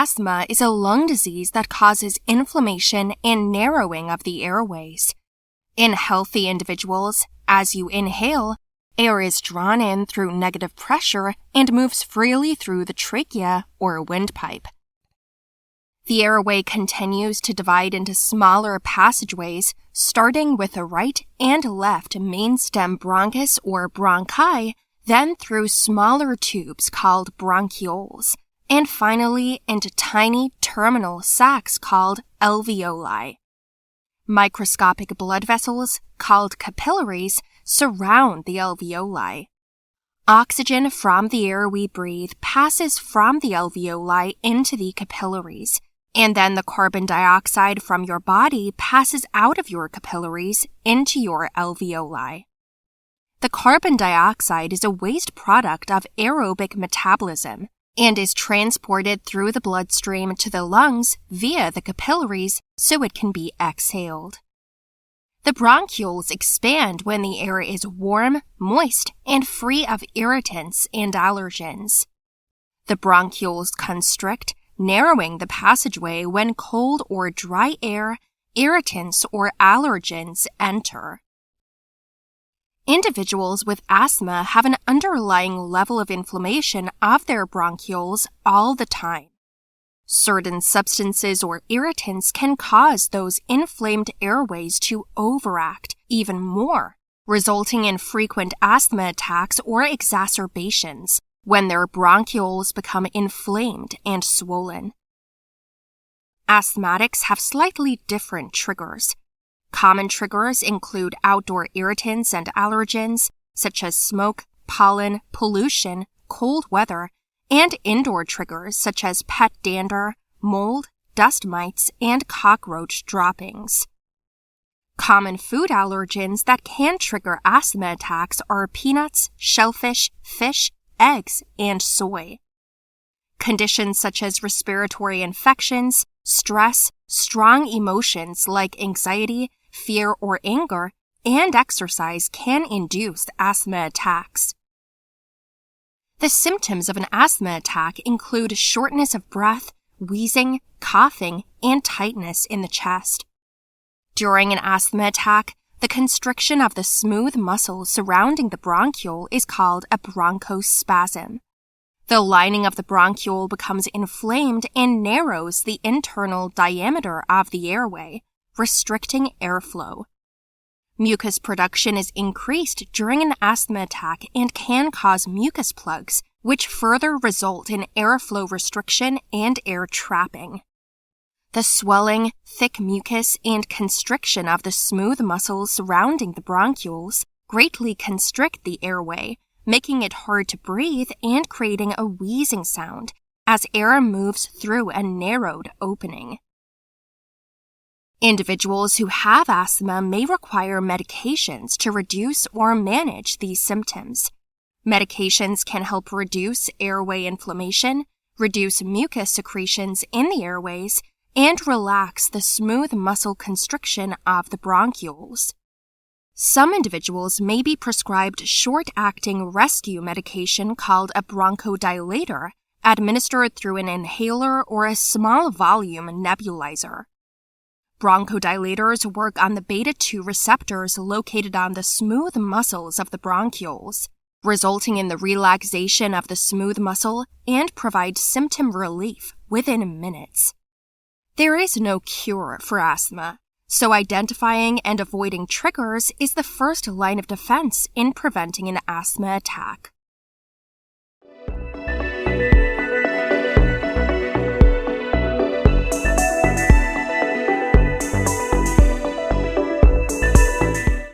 Asthma is a lung disease that causes inflammation and narrowing of the airways. In healthy individuals, as you inhale, air is drawn in through negative pressure and moves freely through the trachea or windpipe. The airway continues to divide into smaller passageways, starting with the right and left main stem bronchus or bronchi, then through smaller tubes called bronchioles, and finally into tiny terminal sacs called alveoli. Microscopic blood vessels, called capillaries, surround the alveoli. Oxygen from the air we breathe passes from the alveoli into the capillaries, and then the carbon dioxide from your body passes out of your capillaries into your alveoli. The carbon dioxide is a waste product of aerobic metabolism and is transported through the bloodstream to the lungs via the capillaries so it can be exhaled. The bronchioles expand when the air is warm, moist, and free of irritants and allergens. The bronchioles constrict, narrowing the passageway when cold or dry air, irritants, or allergens enter. Individuals with asthma have an underlying level of inflammation of their bronchioles all the time. Certain substances or irritants can cause those inflamed airways to overact even more, resulting in frequent asthma attacks or exacerbations when their bronchioles become inflamed and swollen. Asthmatics have slightly different triggers. Common triggers include outdoor irritants and allergens, such as smoke, pollen, pollution, cold weather, and indoor triggers such as pet dander, mold, dust mites, and cockroach droppings. Common food allergens that can trigger asthma attacks are peanuts, shellfish, fish, eggs, and soy. Conditions such as respiratory infections, stress, strong emotions like anxiety, fear, or anger, and exercise can induce asthma attacks. The symptoms of an asthma attack include shortness of breath, wheezing, coughing, and tightness in the chest. During an asthma attack, the constriction of the smooth muscle surrounding the bronchiole is called a bronchospasm. The lining of the bronchiole becomes inflamed and narrows the internal diameter of the airway, restricting airflow. Mucus production is increased during an asthma attack and can cause mucus plugs, which further result in airflow restriction and air trapping. The swelling, thick mucus, and constriction of the smooth muscles surrounding the bronchioles greatly constrict the airway, making it hard to breathe and creating a wheezing sound as air moves through a narrowed opening. Individuals who have asthma may require medications to reduce or manage these symptoms. Medications can help reduce airway inflammation, reduce mucus secretions in the airways, and relax the smooth muscle constriction of the bronchioles. Some individuals may be prescribed short-acting rescue medication called a bronchodilator, administered through an inhaler or a small volume nebulizer. Bronchodilators work on the beta-2 receptors located on the smooth muscles of the bronchioles, resulting in the relaxation of the smooth muscle and provide symptom relief within minutes. There is no cure for asthma, so identifying and avoiding triggers is the first line of defense in preventing an asthma attack.